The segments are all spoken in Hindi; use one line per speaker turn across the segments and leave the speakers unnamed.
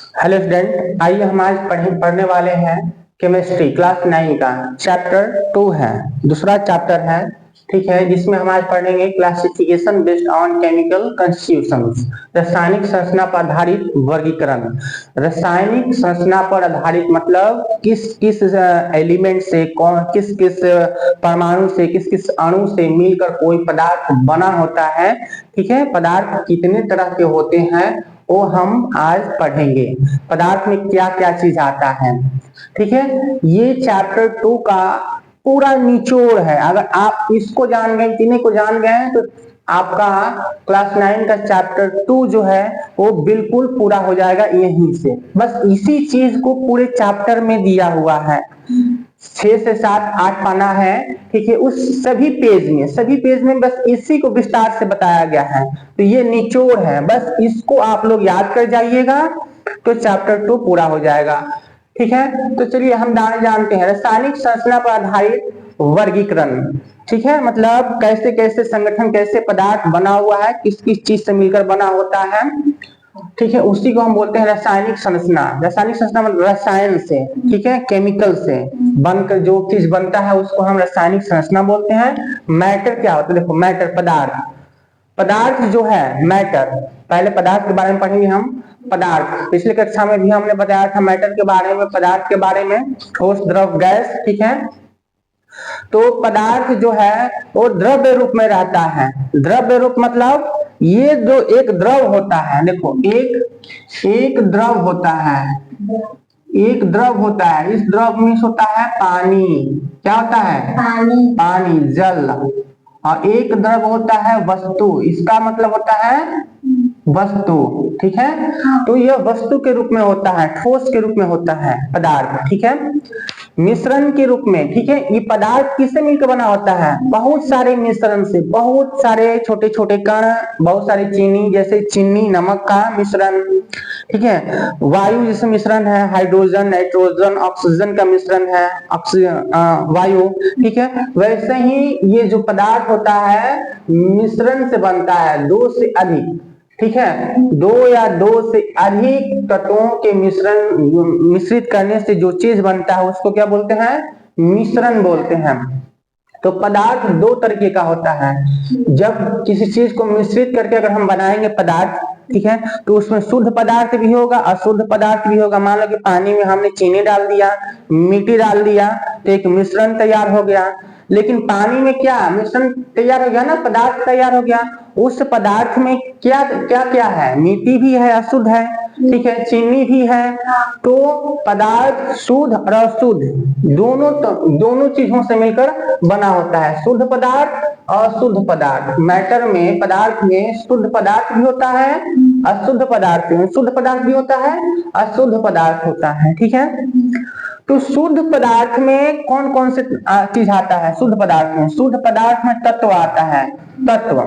हेलो स्टूडेंट, आइए हम आज पढ़ने वाले हैं केमिस्ट्री क्लास 9 का चैप्टर 2 है, दूसरा चैप्टर है। ठीक है, जिसमें हम आज पढ़ेंगे क्लासिफिकेशन बेस्ड ऑन केमिकल कंस्टिट्यूशंस, रासायनिक संरचना पर आधारित वर्गीकरण। रासायनिक संरचना पर आधारित मतलब किस किस एलिमेंट से, कौन किस किस परमाणु से, किस किस अणु से मिलकर कोई पदार्थ बना होता है। ठीक है, पदार्थ कितने तरह के होते हैं वो हम आज पढ़ेंगे। पदार्थ में क्या क्या चीज आता है। ठीक है, ये चैप्टर 2 का पूरा निचोड़ है। अगर आप इसको जान गए, तीनों को जान गए तो आपका क्लास 9 का चैप्टर 2 जो है वो बिल्कुल पूरा हो जाएगा यहीं से। बस इसी चीज को पूरे चैप्टर में दिया हुआ है। 6 से 7 8 पाना है। ठीक है, उस सभी पेज में बस इसी को विस्तार से बताया गया है। तो ये निचोड़ है, बस इसको आप लोग याद कर जाइएगा तो चैप्टर 2 पूरा हो जाएगा। ठीक है, तो चलिए हम जानते हैं रासायनिक संरचना पर आधारित वर्गीकरण। ठीक है, मतलब कैसे कैसे संगठन, कैसे पदार्थ बना हुआ है, किस किस चीज से मिलकर बना होता है। ठीक है, उसी को हम बोलते हैं रासायनिक संरचना। रासायनिक संरचना मतलब रसायन से, ठीक है, केमिकल से बनकर जो चीज बनता है उसको हम रासायनिक संरचना बोलते हैं। मैटर क्या होता है, देखो मैटर पदार्थ, पदार्थ जो है मैटर, पहले पदार्थ के बारे में पढ़ेंगे हम। पदार्थ पिछले कक्षा में भी हमने बताया था मैटर के बारे में, पदार्थ के बारे में, ठोस द्रव गैस। ठीक है, तो पदार्थ जो है वो द्रव्य रूप में रहता है। द्रव्य रूप मतलब ये जो एक द्रव होता है, देखो एक द्रव होता है, एक द्रव होता है। इस द्रव में होता है पानी। क्या होता है? पानी जल। और एक द्रव होता है वस्तु, इसका मतलब होता है वस्तु। ठीक है, तो यह वस्तु के रूप में होता है, ठोस के रूप में होता है पदार्थ। ठीक है, मिश्रण के रूप में। ठीक है, ये पदार्थ किससे मिलकर बना होता है? बहुत सारे मिश्रण से, बहुत सारे छोटे छोटे कण, बहुत सारे चीनी, जैसे चीनी नमक का मिश्रण। ठीक है, वायु जैसे मिश्रण है, हाइड्रोजन नाइट्रोजन ऑक्सीजन का मिश्रण है, वायु। ठीक है, वैसे ही ये जो पदार्थ होता है मिश्रण से बनता है, दो से अधिक। ठीक है, दो या दो से अधिक तत्वों के मिश्रित करने से जो चीज बनता है उसको क्या बोलते हैं? मिश्रण बोलते हैं। तो पदार्थ दो तरीके का होता है। जब किसी चीज को मिश्रित करके अगर हम बनाएंगे पदार्थ, ठीक है, तो उसमें शुद्ध पदार्थ भी होगा, अशुद्ध पदार्थ भी होगा। मान लो कि पानी में हमने चीनी डाल दिया, मिट्टी डाल दिया, तो एक मिश्रण तैयार हो गया। लेकिन पानी में क्या मिश्रण तैयार हो गया ना, पदार्थ तैयार हो गया। उस पदार्थ में क्या क्या क्या है? मिट्टी भी है, अशुद्ध है। ठीक है, चीनी भी है। तो पदार्थ शुद्ध और अशुद्ध दोनों चीजों से मिलकर बना होता है। शुद्ध पदार्थ, अशुद्ध पदार्थ। मैटर में, पदार्थ में शुद्ध पदार्थ भी होता है, अशुद्ध पदार्थ भी होता है, अशुद्ध पदार्थ होता है। ठीक है, तो शुद्ध पदार्थ में कौन कौन से चीज आता है? शुद्ध पदार्थ में तत्व आता है, तत्व।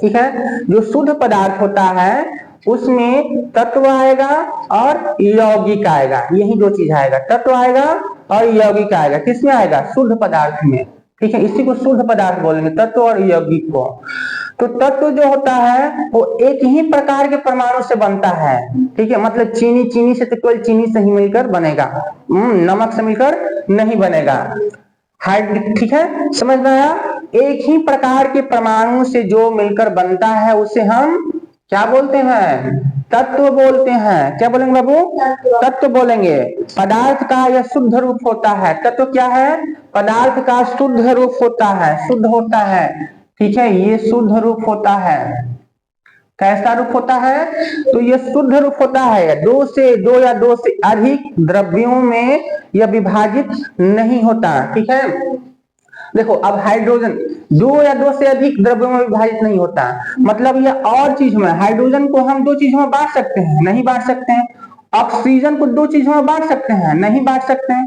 ठीक है, जो शुद्ध पदार्थ होता है उसमें तत्व आएगा और यौगिक आएगा। यही दो चीज आएगा, तत्व आएगा और यौगिक आएगा। किसमें आएगा? शुद्ध पदार्थ में। ठीक है, इसी को शुद्ध पदार्थ बोलेंगे, तत्व और यौगिक को। तो तत्व जो होता है वो एक ही प्रकार के परमाणु से बनता है। ठीक है, मतलब चीनी से तो केवल चीनी से ही मिलकर बनेगा, नमक से मिलकर नहीं बनेगा। ठीक है, समझ में आया? एक ही प्रकार के परमाणु से जो मिलकर बनता है उसे हम क्या बोलते हैं? तत्व बोलते हैं। क्या बोलेंगे बाबू? तत्व बोलेंगे। पदार्थ का यह शुद्ध रूप होता है। तत्व क्या है? पदार्थ का शुद्ध रूप होता है, शुद्ध होता है। ठीक है, ये शुद्ध रूप होता है। कैसा रूप होता है? तो यह शुद्ध रूप होता है। दो या दो से अधिक द्रव्यों में यह विभाजित नहीं होता। ठीक है, देखो अब हाइड्रोजन दो या दो से अधिक द्रव्यों में विभाजित नहीं होता, मतलब यह और चीज में, हाइड्रोजन को हम दो चीजों में बांट सकते हैं, नहीं बांट सकते हैं। ऑक्सीजन को दो चीजों में बांट सकते हैं, नहीं बांट सकते हैं।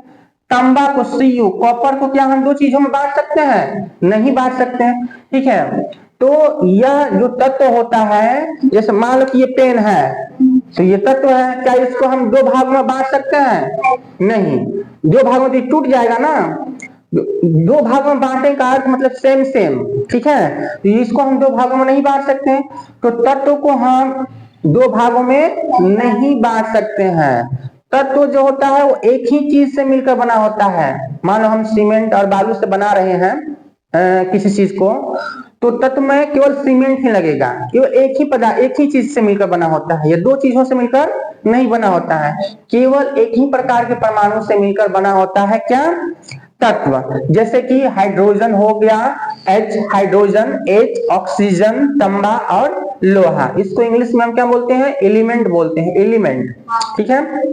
तांबा को, Cu, कॉपर को क्या हम दो चीजों में बांट सकते हैं? नहीं बांट सकते हैं। ठीक है, तो यह जो तत्व होता है, जैसे मान लो कि ये पेन है, तो ये तत्व है। क्या इसको हम दो भागों में बांट सकते हैं? नहीं, दो भागों में टूट जाएगा ना। दो भागों में बांटने का अर्थ मतलब सेम। ठीक है, तो इसको हम दो भागों में नहीं बांट सकते हैं। तो तत्व को हम दो भागों में नहीं बांट सकते हैं। तत्व जो होता है वो एक ही चीज से मिलकर बना होता है। मान लो हम सीमेंट और बालू से बना रहे हैं किसी चीज को, तो तत्व में केवल सीमेंट ही लगेगा, केवल एक ही पदार्थ एक ही चीज से मिलकर बना होता है। ये दो चीजों से मिलकर नहीं बना होता है, केवल एक ही प्रकार के परमाणु से मिलकर बना होता है क्या? तत्व। जैसे कि हाइड्रोजन हो गया, H हाइड्रोजन, H ऑक्सीजन, तांबा और लोहा। इसको इंग्लिश में हम क्या बोलते हैं? एलिमेंट बोलते हैं, एलिमेंट। ठीक है।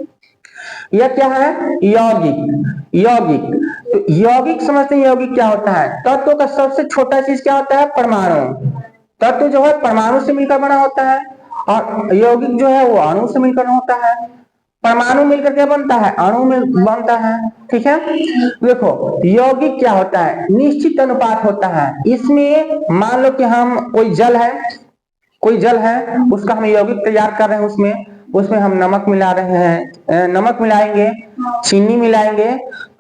यह क्या है? यौगिक। यौगिक तो यौगिक समझते हैं यौगिक क्या होता है? तत्व का सबसे छोटा चीज क्या होता है? परमाणु। तत्व जो है परमाणु से मिलकर बना होता है, और यौगिक जो है वो अणु से मिलकर होता है। परमाणु मिलकर क्या बनता है? अणु में बनता है। ठीक है। देखो यौगिक क्या होता है? निश्चित अनुपात होता है। इसमें मान लो कि हम कोई जल है, उसका हम यौगिक तैयार कर रहे हैं, उसमें हम नमक मिला रहे हैं, नमक मिलाएंगे, चीनी मिलाएंगे,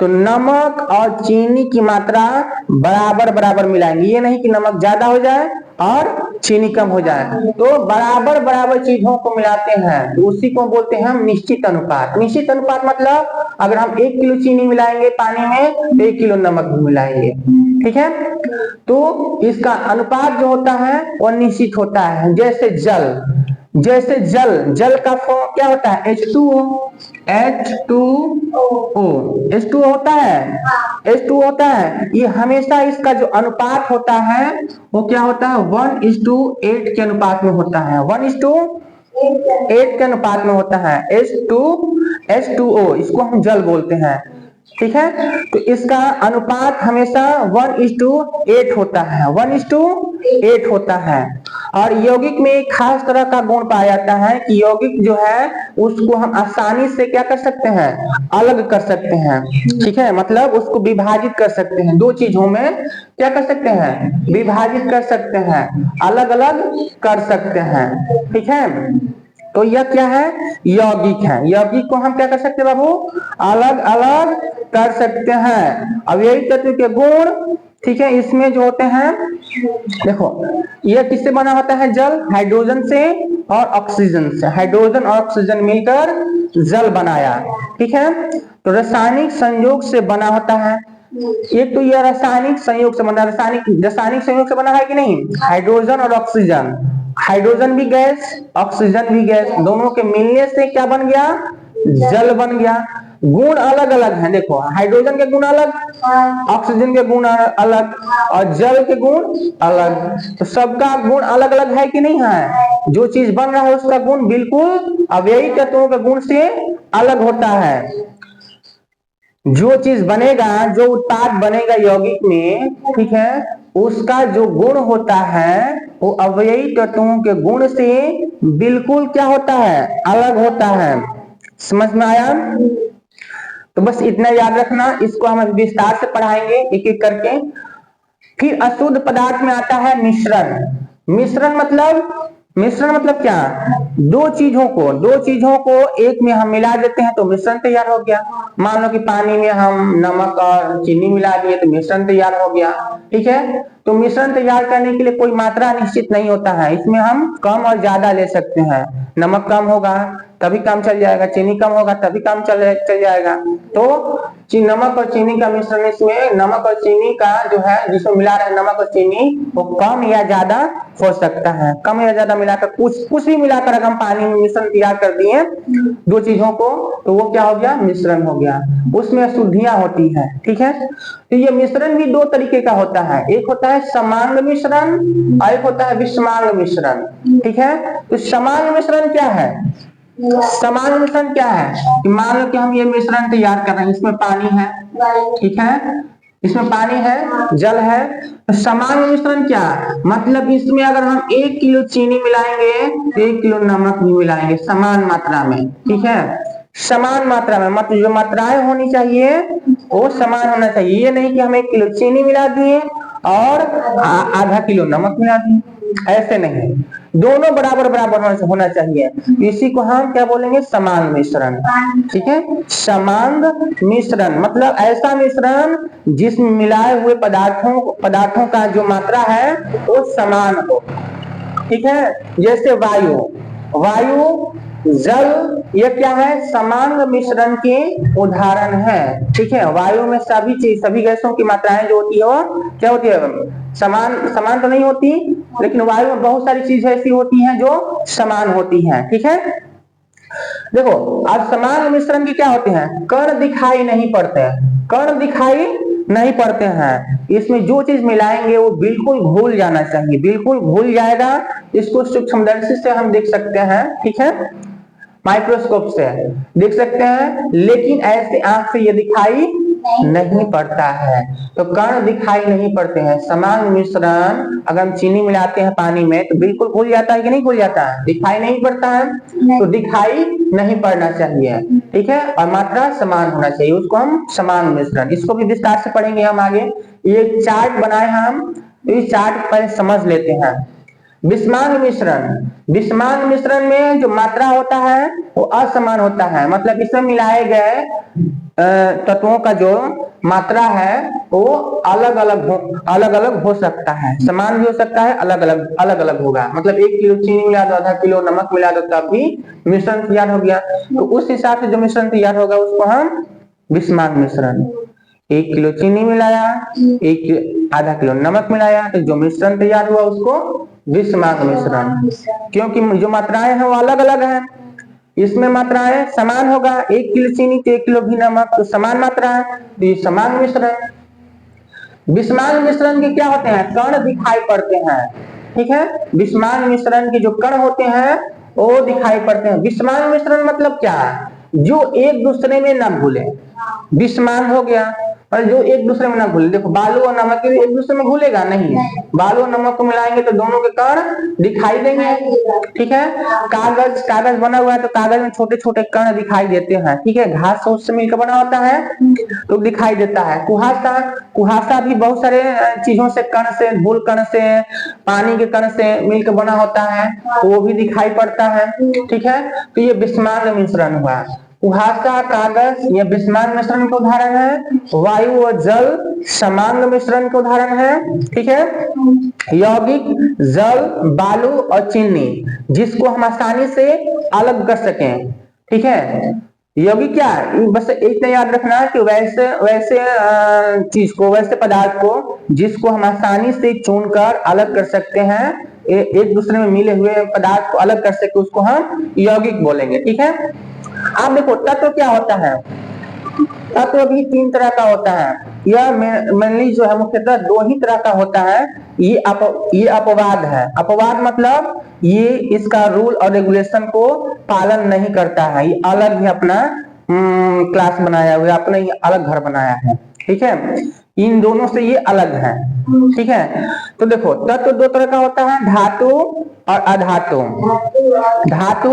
तो नमक और चीनी की मात्रा बराबर बराबर मिलाएंगे। ये नहीं कि नमक ज्यादा हो जाए और चीनी कम हो जाए, तो बराबर बराबर चीजों को मिलाते हैं, तो उसी को बोलते हैं हम निश्चित अनुपात। निश्चित अनुपात मतलब अगर हम 1 किलो चीनी मिलाएंगे पानी में तो 1 किलो नमक भी मिलाएंगे। ठीक है। तो इसका अनुपात जो होता है वो निश्चित होता है। जैसे जल का फॉर्म क्या होता है? H2O। H2O होता है। ये हमेशा इसका जो अनुपात होता है वो क्या होता है? 1:8 के अनुपात में होता है। 1:8 के अनुपात में होता है। H2O इसको हम जल बोलते हैं। ठीक है। तो इसका अनुपात हमेशा 1:8 होता है, 1:8 होता है। और यौगिक में एक खास तरह का गुण पाया जाता है कि यौगिक जो है उसको हम आसानी से क्या कर सकते हैं? अलग कर सकते हैं। ठीक है। मतलब उसको विभाजित कर सकते हैं, दो चीजों में क्या कर सकते हैं? विभाजित कर सकते हैं, अलग अलग कर सकते हैं। ठीक है। तो यह क्या है? यौगिक है। यौगिक को हम क्या कर सकते हैं बाबू? अलग अलग कर सकते हैं। अब यही तत्व के गुण, ठीक है, इसमें जो होते हैं, देखो यह किससे बना होता है? जल। हाइड्रोजन से और ऑक्सीजन से, हाइड्रोजन और ऑक्सीजन मिलकर जल बनाया। ठीक है। तो रासायनिक संयोग से बना होता है। एक तो यह रासायनिक संयोग से बना, रासायनिक संयोग से बना है कि नहीं? हाइड्रोजन और ऑक्सीजन, हाइड्रोजन भी गैस, ऑक्सीजन भी गैस, दोनों के मिलने से क्या बन गया? जल बन गया। गुण अलग अलग हैं। देखो हाइड्रोजन के गुण अलग, ऑक्सीजन के गुण अलग, और जल के गुण अलग। तो सबका गुण अलग अलग है कि नहीं है? जो चीज बन रहा है उसका गुण बिल्कुल अवयवी तत्वों के गुण से अलग होता है। जो चीज बनेगा, जो उत्पाद बनेगा यौगिक में, ठीक है, उसका जो गुण होता है वो अवयवी तत्वों के गुण से बिल्कुल क्या होता है? अलग होता है। समझ में आया? तो बस इतना याद रखना, इसको हम विस्तार से पढ़ाएंगे एक एक करके। फिर अशुद्ध पदार्थ में आता है मिश्रण। मिश्रण मतलब क्या? दो चीजों को एक में हम मिला देते हैं तो मिश्रण तैयार हो गया। मान लो कि पानी में हम नमक और चीनी मिला दिए तो मिश्रण तैयार हो गया। ठीक है। तो मिश्रण तैयार करने के लिए कोई मात्रा निश्चित नहीं होता है, इसमें हम कम और ज्यादा ले सकते हैं। नमक कम होगा तभी काम चल जाएगा, चीनी कम होगा तभी काम चल जाएगा। तो नमक और चीनी का मिश्रण, इसमें नमक और चीनी का जो है, जिसमें मिला रहे नमक और चीनी, वो कम या ज्यादा हो सकता है। कम या ज्यादा मिलाकर, कुछ भी मिलाकर अगर हम पानी में मिश्रण तैयार कर दिए दो चीजों को, तो वो क्या हो गया? मिश्रण हो गया। उसमें अशुद्धियां होती है। ठीक है। तो ये मिश्रण भी दो तरीके का होता है, एक होता है समांग मिश्रण और एक होता है विषमांग मिश्रण। ठीक है। तो समांग मिश्रण क्या है? समांग मिश्रण क्या है कि मान लो कि हम ये मिश्रण तैयार कर रहे हैं, इसमें पानी है, ठीक है, इसमें पानी है, जल है। तो समांग मिश्रण क्या? मतलब इसमें अगर हम 1 किलो चीनी मिलाएंगे तो 1 किलो नमक भी मिलाएंगे, समान मात्रा में। ठीक है। समान मात्रा में, मतलब जो मात्राएं होनी चाहिए वो समान होना चाहिए। ये नहीं कि हम 1 किलो चीनी मिला दिए और आधा किलो नमक मिला दिए, ऐसे नहीं, दोनों बराबर बराबर होना चाहिए। इसी को हम क्या बोलेंगे? समांग मिश्रण। ठीक है। समांग मिश्रण मतलब ऐसा मिश्रण जिसमें मिलाए हुए पदार्थों का जो मात्रा है वो समान हो। ठीक है। जैसे वायु, वायु, जल, ये क्या है, समांग मिश्रण के उदाहरण है। ठीक है, वायु में सभी चीज, सभी गैसों की मात्राएं जो होती है वो क्या होती है, समान तो नहीं होती, लेकिन वायु में बहुत सारी चीजें ऐसी होती हैं जो समान होती हैं। ठीक है, देखो अब समान मिश्रण की क्या होते हैं, कण दिखाई नहीं पड़ते हैं, कण दिखाई नहीं पड़ते हैं। इसमें जो चीज मिलाएंगे वो बिल्कुल घुल जाना चाहिए, बिल्कुल घुल जाएगा। इसको सूक्ष्मदर्शी से हम देख सकते हैं। ठीक है, माइक्रोस्कोप से देख सकते हैं, लेकिन ऐसे आंख से ये दिखाई नहीं पड़ता है। तो कण दिखाई नहीं पड़ते हैं। समान मिश्रण अगर हम चीनी मिलाते हैं पानी में तो बिल्कुल घुल जाता है कि नहीं घुल जाता है, दिखाई नहीं पड़ता है, तो दिखाई नहीं पड़ना चाहिए। ठीक है, और मात्रा समान होना चाहिए, उसको हम समान मिश्रण, इसको भी विस्तार से पढ़ेंगे हम आगे। ये चार्ट बनाए हम, तो इस चार्ट पहले समझ लेते हैं। विषमान मिश्रण, विषमान मिश्रण में जो मात्रा होता है वो असमान होता है, मतलब इसमें मिलाए गए तत्वों का जो मात्रा है वो अलग अलग हो सकता है, समान भी हो सकता है, अलग अलग होगा। मतलब 1 किलो चीनी मिला दो, आधा किलो नमक मिला दो, तब भी मिश्रण तैयार हो गया। तो उस हिसाब से जो मिश्रण तैयार होगा उसको हम विषमान मिश्रण, 1 किलो चीनी मिलाया, आधा किलो नमक मिलाया, तो जो मिश्रण तैयार हुआ उसको विषमान मिश्रण। क्योंकि जो मात्राएं हैं वो अलग अलग हैं, इसमें मात्राएं समान होगा, 1 किलो चीनी तो 1 किलो भी नमक, तो समान मात्रा है, तो ये समान मिश्रण। विषमान मिश्रण के क्या होते हैं, कण दिखाई पड़ते हैं। ठीक है, विषमान मिश्रण के जो कण होते हैं वो दिखाई पड़ते हैं। विषमान मिश्रण मतलब क्या है, जो एक दूसरे में न घुले, विषमान हो गया, और जो एक दूसरे में ना घुले। देखो बालू और नमक एक दूसरे में घुलेगा नहीं, बालू और नमक को मिलाएंगे तो दोनों के कण दिखाई देंगे। ठीक है, कागज बना हुआ है तो कागज में छोटे छोटे कण दिखाई देते हैं। ठीक है, घास उससे मिलकर बना होता है तो दिखाई देता है। कुहासा भी बहुत सारे चीजों से, कण से, धूल कण से, पानी के कण से मिलकर बना होता है, तो वो भी दिखाई पड़ता है। ठीक है, तो ये विषमान मिश्रण हुआ। कुहासा, कागज ये विषमान मिश्रण के उदाहरण है। वायु और जल समांग मिश्रण के उदाहरण है। ठीक है, यौगिक, जल, बालू और चीनी, जिसको हम आसानी से अलग कर सकें। ठीक है, यौगिक क्या है, बस इतना याद रखना है कि वैसे चीज को, वैसे पदार्थ को जिसको हम आसानी से चुनकर अलग कर सकते हैं, एक दूसरे में मिले हुए पदार्थ को अलग कर सके, उसको हम यौगिक बोलेंगे। ठीक है, आप देखो तत्व क्या होता है, तत्व भी 3 तरह का होता है। यह मेनली जो है मुख्यतः 2 ही तरह का होता है। ये अपवाद है। अपवाद मतलब ये इसका रूल और रेगुलेशन को पालन नहीं करता है, ये अलग ही अपना क्लास बनाया हुआ, अपना ही अलग घर बनाया है। ठीक है, इन दोनों से ये अलग है। ठीक है, तो देखो तत्व 2 तरह का होता है, धातु और अधातु। धातु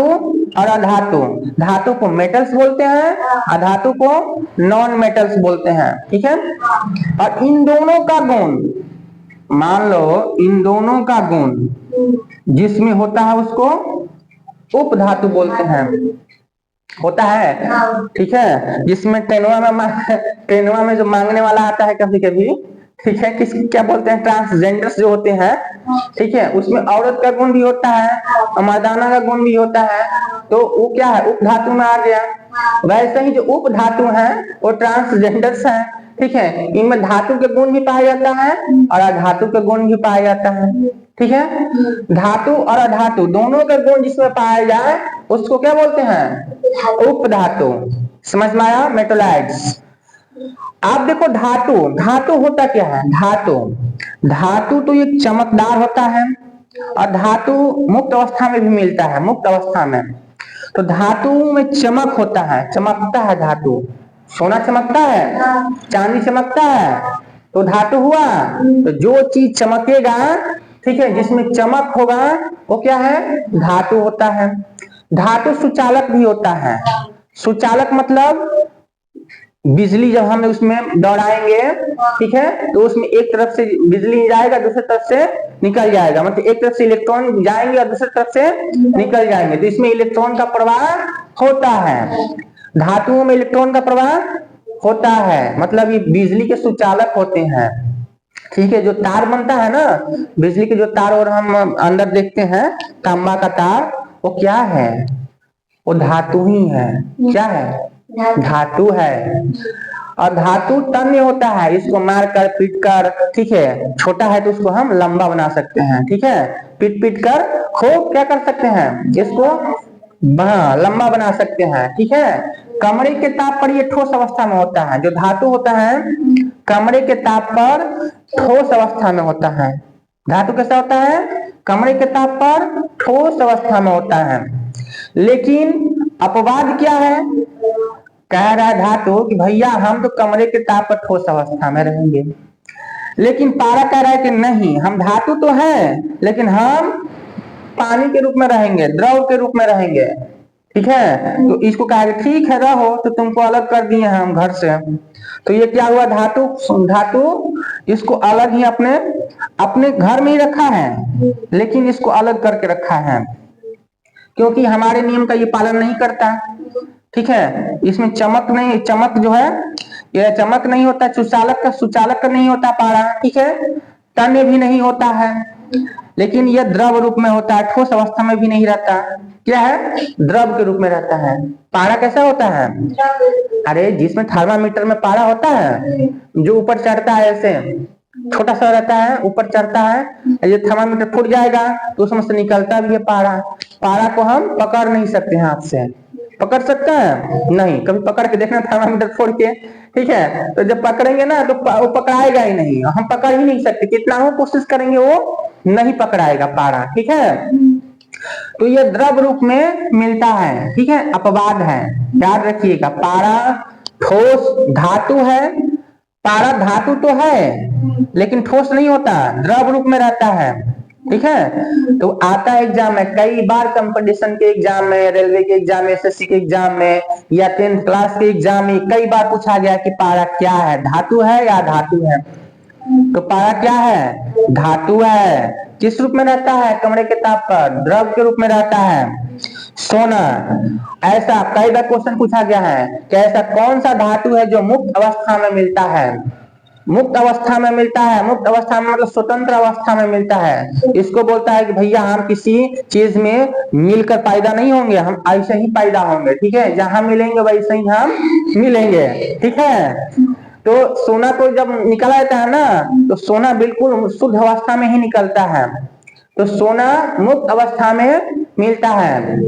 और अधातु, धातु को मेटल्स बोलते हैं, अधातु को नॉन मेटल्स बोलते हैं। ठीक है, और इन दोनों का गुण, मान लो इन दोनों का गुण जिसमें होता है उसको उपधातु बोलते हैं, होता है। ठीक है, जिसमें ट्रेनवा में जो मांगने वाला आता है कभी कभी, ठीक है, क्या बोलते हैं, ट्रांसजेंडर्स जो होते हैं, ठीक है, उसमें औरत का गुण भी होता है और मर्दाना का गुण भी होता है, तो वो क्या है, उपधातु में आ गया। वैसे ही जो उपधातु है वो ट्रांसजेंडर्स है। ठीक है, इनमें धातु के गुण भी पाया जाता है और अधातु के गुण भी पाया जाता है। ठीक है, धातु और अधातु दोनों के गुण जिसमें पाया जाए उसको क्या बोलते हैं, उपधातु। समझ में आया, मेटोलाइट्स। आप देखो धातु होता क्या है, धातु तो एक चमकदार होता है, और धातु मुक्त अवस्था में भी मिलता है, मुक्त अवस्था में। तो धातु में चमक होता है, चमकता है धातु, सोना चमकता है, चांदी चमकता है, तो धातु हुआ। तो जो चीज चमकेगा, ठीक है, जिसमें चमक होगा वो क्या है, धातु होता है। धातु सुचालक भी होता है। सुचालक मतलब बिजली जब हम उसमें दौड़ाएंगे, ठीक है, तो उसमें एक तरफ से बिजली जाएगा, दूसरी तरफ से निकल जाएगा, मतलब एक तरफ से इलेक्ट्रॉन जाएंगे और दूसरी तरफ से निकल जाएंगे, तो इसमें इलेक्ट्रॉन का प्रवाह होता है। धातुओं में इलेक्ट्रॉन का प्रवाह होता है, मतलब ये बिजली के सुचालक होते हैं। ठीक है, जो तार बनता है ना, बिजली के जो तार और हम अंदर देखते हैं, तांबा का तार, वो क्या है? वो धातु ही है। क्या है? धातु है। और धातु तन्य होता है, इसको मार कर पीट कर, ठीक है, छोटा है तो उसको हम लंबा बना सकते हैं, ठीक है, पीट पीट कर खूब क्या कर सकते हैं, इसको लंबा बना सकते हैं, ठीक है। कमरे के ताप पर ये ठोस अवस्था में होता है। जो धातु होता है कमरे के ताप पर ठोस अवस्था में होता है। धातु कैसा होता है? कमरे के ताप पर ठोस अवस्था में होता है। लेकिन अपवाद क्या है? कह रहा है धातु कि भैया हम तो कमरे के ताप पर ठोस अवस्था में रहेंगे, लेकिन पारा कह रहा है कि नहीं, हम धातु तो है लेकिन हम पानी के रूप में रहेंगे, द्रव के रूप में रहेंगे, ठीक है। तो इसको कहा ठीक है रहो, तो तुमको अलग कर दिए हैं हम घर से। तो ये क्या हुआ? धातु इसको अलग ही अपने घर में ही रखा है, लेकिन इसको अलग करके रखा है, क्योंकि हमारे नियम का ये पालन नहीं करता, ठीक है। इसमें चमक जो है ये चमक नहीं होता, सुचालक का नहीं होता पारा, ठीक है, तन्य भी नहीं होता है, लेकिन यह द्रव रूप में होता है, ठोस अवस्था में भी नहीं रहता। क्या है? द्रव के रूप में रहता है। पारा कैसा होता है? अरे जिसमें थर्मामीटर में पारा होता है, जो ऊपर चढ़ता है, ऐसे छोटा सा रहता है, ऊपर चढ़ता है, ये थर्मामीटर फूट जाएगा तो उसमें से निकलता भी है पारा। पारा को हम पकड़ नहीं सकते हाथ से। पकड़ सकते हैं? नहीं, कभी पकड़ के देखना थर्मामीटर फोड़ के, ठीक है। तो जब पकड़ेंगे ना तो वो पकड़ाएगा ही नहीं, हम पकड़ ही नहीं सकते, कितना हो कोशिश करेंगे वो नहीं पकड़ाएगा पारा, ठीक है। तो ये द्रव रूप में मिलता है, ठीक है, अपवाद है, याद रखिएगा। पारा ठोस धातु है, पारा धातु तो है लेकिन ठोस नहीं होता, द्रव रूप में रहता है, ठीक है। तो आता है एग्जाम में, कई बार कंपटीशन के एग्जाम में, रेलवे के एग्जाम में, एसएससी के एग्जाम में या 10th क्लास के एग्जाम में कई बार पूछा गया कि पारा क्या है, धातु है या धातु है। तो पारा क्या है? धातु है। किस रूप में रहता है? कमरे के ताप पर द्रव के रूप में रहता है। सोना, ऐसा कई बार क्वेश्चन पूछा गया है कि ऐसा कौन सा धातु है जो मुक्त अवस्था में मिलता है? मुक्त अवस्था में मिलता है, मुक्त अवस्था में मतलब स्वतंत्र अवस्था में मिलता है। इसको बोलता है कि भैया हम किसी चीज में मिलकर पैदा नहीं होंगे, हम ऐसे ही पैदा होंगे, ठीक है, जहां मिलेंगे वैसे ही हम मिलेंगे, ठीक है। तो सोना को जब निकला जाता है ना, तो सोना बिल्कुल शुद्ध अवस्था में ही निकलता है। तो सोना मुक्त अवस्था में मिलता है।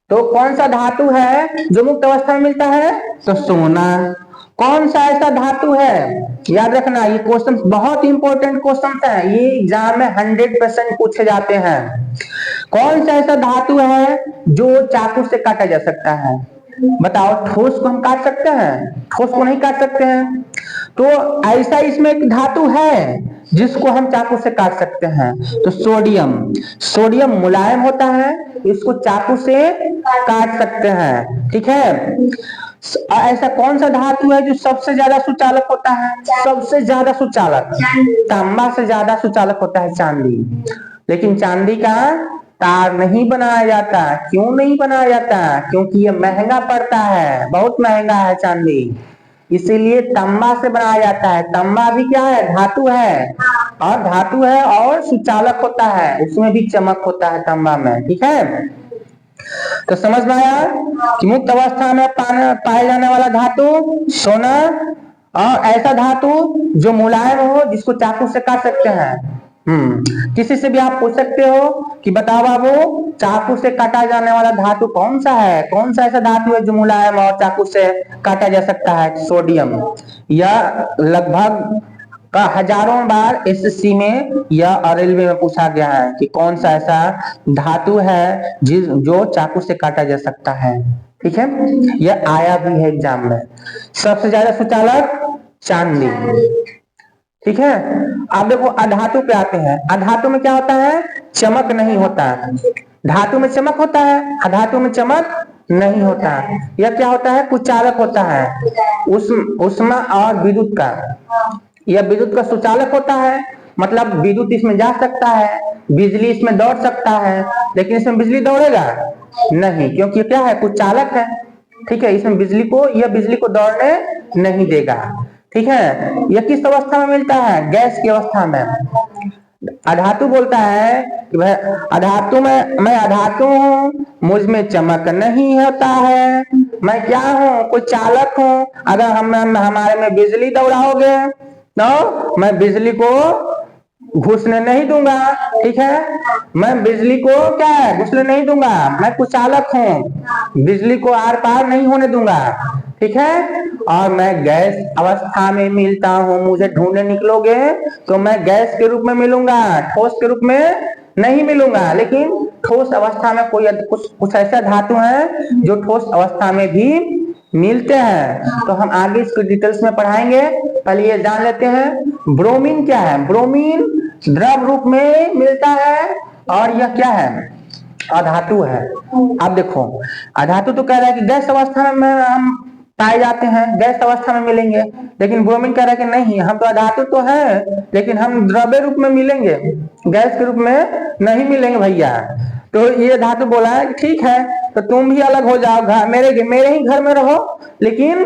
तो कौन सा धातु है जो मुक्त अवस्था में मिलता है? तो सोना। कौन सा ऐसा धातु है? याद रखना, ये क्वेश्चन बहुत इंपॉर्टेंट क्वेश्चन है, ये एग्जाम में 100% पूछे जाते हैं। कौन सा ऐसा धातु है जो चाकू से काटा जा सकता है? बताओ। ठोस को हम काट सकते हैं? ठोस को नहीं काट सकते हैं। तो ऐसा इसमें एक धातु है जिसको हम चाकू से काट सकते हैं। तो सोडियम मुलायम होता है, इसको चाकू से काट सकते हैं, ठीक है। ऐसा कौन सा धातु है जो सबसे ज्यादा सुचालक होता है? सबसे ज्यादा सुचालक तांबा से ज्यादा सुचालक होता है चांदी। लेकिन चांदी का तार नहीं बनाया जाता। क्यों नहीं बनाया जाता? क्योंकि ये महंगा पड़ता है, बहुत महंगा है चांदी, इसीलिए तांबा से बनाया जाता है। तांबा भी क्या है? धातु है, और धातु है और सुचालक होता है, उसमें भी चमक होता है तांबा में, ठीक है। तो समझ में आया कि मुक्त अवस्था में पाए जाने वाला धातु सोना, और ऐसा धातु जो मुलायम हो जिसको चाकू से काट सकते हैं। किसी से भी आप पूछ सकते हो कि बताओ बाबू, चाकू से काटा जाने वाला धातु कौन सा है? कौन सा ऐसा धातु है जो मुलायम और चाकू से काटा जा सकता है? सोडियम। यह लगभग का हजारों बार एसएससी में या रेलवे में पूछा गया है कि कौन सा ऐसा धातु है जो चाकू से काटा जा सकता है, ठीक है। यह आया भी है एग्जाम में। सबसे ज्यादा सुचालक चांदी, ठीक है। अब देखो अधातु पे आते हैं। अधातु में क्या होता है? चमक नहीं होता। धातु में चमक होता है, अधातु में चमक नहीं होता। यह क्या होता है? कुचालक होता है। उष्मा और विद्युत का, यह विद्युत का सुचालक होता है, मतलब विद्युत इसमें जा सकता है, बिजली इसमें दौड़ सकता है, लेकिन इसमें बिजली दौड़ेगा नहीं, क्योंकि क्या है? कुचालक है, ठीक है। इसमें यह बिजली को दौड़ने नहीं देगा, ठीक है। यह किस अवस्था में मिलता है? गैस की अवस्था में। अधातु बोलता है कि भाई अधातु में मैं अधातु हूँ, मुझ में चमक नहीं होता है, मैं क्या हूँ, कोई चालक हूँ। अगर हमारे में बिजली दौड़ाओगे तो मैं बिजली को घुसने नहीं दूंगा, ठीक है। मैं बिजली को क्या है, घुसने नहीं दूंगा, मैं कुछ चालक हूँ, बिजली को आर पार नहीं होने दूंगा, ठीक है। और मैं गैस अवस्था में मिलता हूँ, मुझे ढूंढने निकलोगे तो मैं गैस के रूप में मिलूंगा, ठोस के रूप में नहीं मिलूंगा। लेकिन ठोस अवस्था में कुछ ऐसा धातु है जो ठोस अवस्था में भी मिलते हैं। तो हम आगे इसको डिटेल्स में पढ़ाएंगे, पहले ये जान लेते हैं ब्रोमीन क्या है। ब्रोमीन द्रव रूप में मिलता है और यह क्या है, अधातु है। अब देखो अधातु तो कह रहा है कि गैस अवस्था में हम पाए जाते हैं, गैस अवस्था में मिलेंगे, लेकिन ब्रोमीन कह रहा है कि नहीं, हम तो अधातु तो है लेकिन हम द्रव्य रूप में मिलेंगे, गैस के रूप में नहीं मिलेंगे भैया। तो ये धातु बोला है कि ठीक है तो तुम भी अलग हो जाओ, मेरे ही घर में रहो लेकिन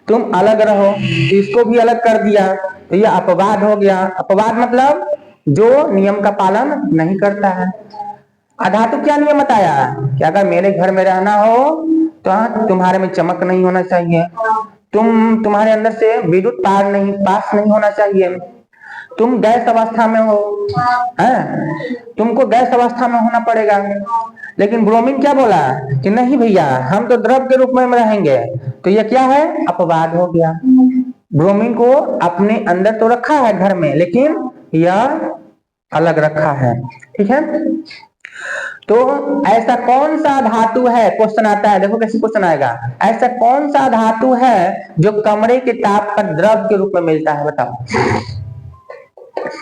तुम अलग रहो। इसको भी अलग कर दिया तो ये अपवाद हो गया। अपवाद मतलब जो नियम का पालन नहीं करता है। अधातु क्या नियम बताया कि अगर मेरे घर में रहना हो तो तुम्हारे में चमक नहीं होना चाहिए, तुम्हारे अंदर से विद्युत पास नहीं होना चाहिए, तुम गैस अवस्था में हो, तुमको गैस अवस्था में होना पड़ेगा। लेकिन ब्रोमीन क्या बोला कि नहीं भैया हम तो द्रव के रूप में रहेंगे। तो ये क्या है, अपवाद हो गया। ब्रोमीन को अपने अंदर तो रखा है घर में लेकिन यह अलग रखा है, ठीक है। तो ऐसा कौन सा धातु है, क्वेश्चन आता है, देखो कैसे क्वेश्चन आएगा। ऐसा कौन सा धातु है जो कमरे के ताप पर द्रव के रूप में मिलता है, बताओ।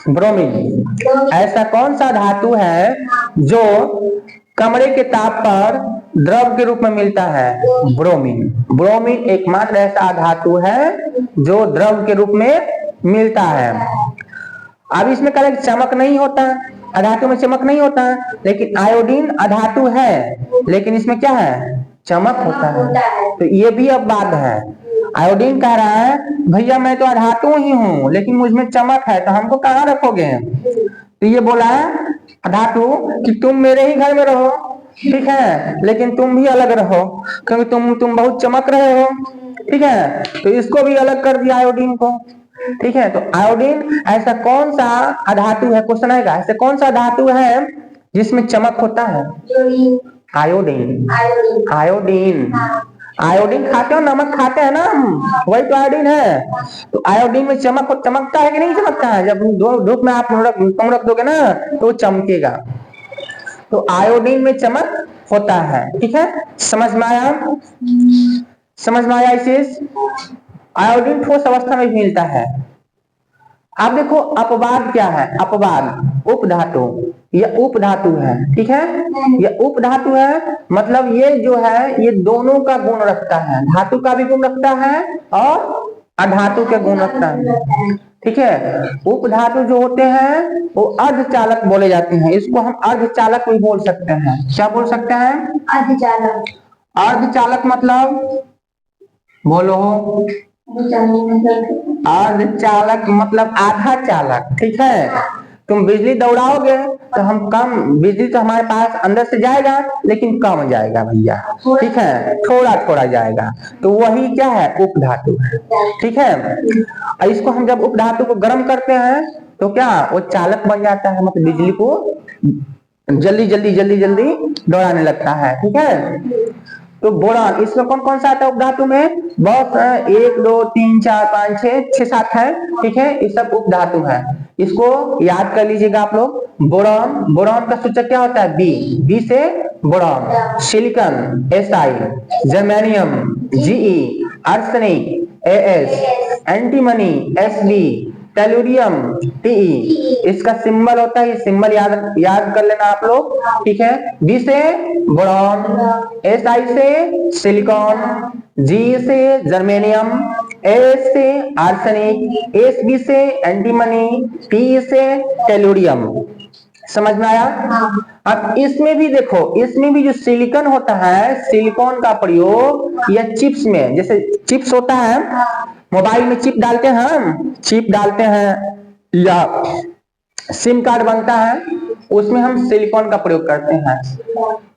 ब्रोमीन। ऐसा कौन सा धातु है जो कमरे के ताप पर द्रव के रूप में मिलता है, ब्रोमीन। ब्रोमीन एकमात्र ऐसा धातु है जो द्रव के रूप में मिलता है। अब इसमें कह रहे चमक नहीं होता, अधातु में चमक नहीं होता, लेकिन आयोडीन अधातु है लेकिन इसमें क्या है, चमक होता है। तो ये भी अब बात है। आयोडीन कह रहा है भैया मैं तो अधातु ही हूँ लेकिन मुझमें चमक है, तो हमको कहाँ रखोगे। तो ये बोला है अधातु कि तुम मेरे ही घर में रहो, ठीक है, लेकिन तुम भी अलग रहो क्योंकि तुम बहुत चमक रहे हो, ठीक है। तो इसको भी अलग कर दिया आयोडीन को, ठीक है। तो आयोडीन ऐसा कौन सा अधातु है, क्वेश्चन आएगा, ऐसा कौन सा धातु है जिसमें चमक होता है। आयोडीन। आयोडीन आयोडीन खाते हो, नमक खाते हैं ना हम, वही तो आयोडीन है। तो आयोडीन में चमकता है कि नहीं चमकता है। जब धूप में आप तुम रख दोगे ना तो चमकेगा। तो आयोडीन में चमक होता है, ठीक है। समझ में आया, समझ में आया। इसे आयोडीन ठोस अवस्था में मिलता है। अब देखो अपवाद क्या है, अपवाद उपधातु, यह उपधातु है, ठीक है। यह उपधातु है मतलब ये जो है ये दोनों का गुण रखता है, धातु का भी गुण रखता है और अधातु के गुण रखता है, ठीक है। उपधातु जो होते हैं वो अर्धचालक बोले जाते हैं, इसको हम अर्धचालक भी बोल सकते हैं। क्या बोल सकते हैं, अर्धचालक। अर्धचालक मतलब बोलो, अर्धचालक मतलब आधा चालक, ठीक है। तुम बिजली दौड़ाओगे तो हम कम बिजली तो हमारे पास अंदर से जाएगा लेकिन कम जाएगा भैया, ठीक है, थोड़ा थोड़ा जाएगा। तो वही क्या है, उपधातु है, ठीक है। इसको हम जब उपधातु को गर्म करते हैं तो क्या वो चालक बन जाता है, मतलब बिजली को जल्दी जल्दी जल्दी जल्दी दौड़ाने लगता है, ठीक है। तो बोरान इसमें कौन कौन सा आता है उपधातु में, बहुत 1 2 3 4 5 6 7 है, ठीक है। ये सब उपधातु है, इसको याद कर लीजिएगा आप लोग। बोरान, बोरान का सूचक क्या होता है, बी से boron. Silicon Si, germanium Ge, arsenic As, antimony Sb, tellurium Te, इसका सिंबल होता है, ये सिंबल याद कर लेना आप लोग, ठीक है। बी से बोरॉन, Si से सिलिकॉन, G से जर्मेनियम, As से आर्सेनिक, Sb से एंटीमनी, Te से टेलुरियम। समझ में आया। अब इसमें भी देखो, इसमें भी जो सिलिकॉन होता है, सिलिकॉन का प्रयोग या चिप्स में, जैसे चिप्स होता है मोबाइल में चिप डालते हैं हम, चिप डालते हैं या सिम कार्ड बनता है, उसमें हम सिलिकॉन का प्रयोग करते हैं।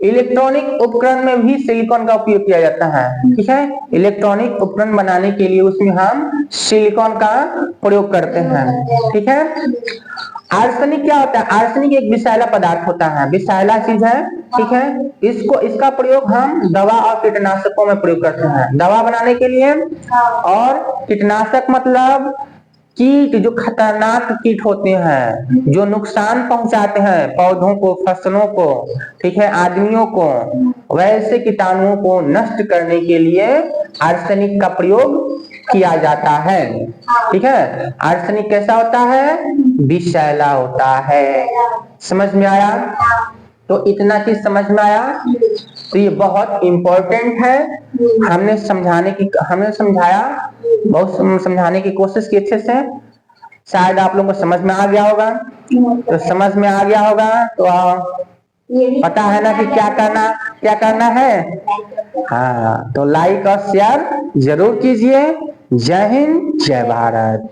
इलेक्ट्रॉनिक उपकरण में भी सिलिकॉन का उपयोग किया जाता है, ठीक है। इलेक्ट्रॉनिक उपकरण बनाने के लिए उसमें हम सिलिकॉन का प्रयोग करते हैं, ठीक है। आर्सेनिक क्या होता है? आर्सेनिक एक विषैला पदार्थ होता है, विषैला चीज है, ठीक है। इसका प्रयोग हम दवा और कीटनाशकों में प्रयोग करते हैं, दवा बनाने के लिए। और कीटनाशक मतलब कीट, जो खतरनाक कीट होते हैं, जो नुकसान पहुंचाते हैं पौधों को, फसलों को, ठीक है, आदमियों को, वैसे कीटाणुओं को नष्ट करने के लिए आर्सेनिक का प्रयोग किया जाता है, ठीक है। आर्सेनिक कैसा होता है? विषैला होता है। समझ में आया? तो इतना चीज समझ में आया, तो ये बहुत इंपॉर्टेंट है। हमने समझाया, बहुत समझाने की कोशिश की अच्छे से। शायद आप लोगों को समझ में आ गया होगा। तो समझ में आ गया होगा तो पता है ना कि क्या करना है। हाँ, तो लाइक और शेयर जरूर कीजिए। जय हिंद, जय भारत।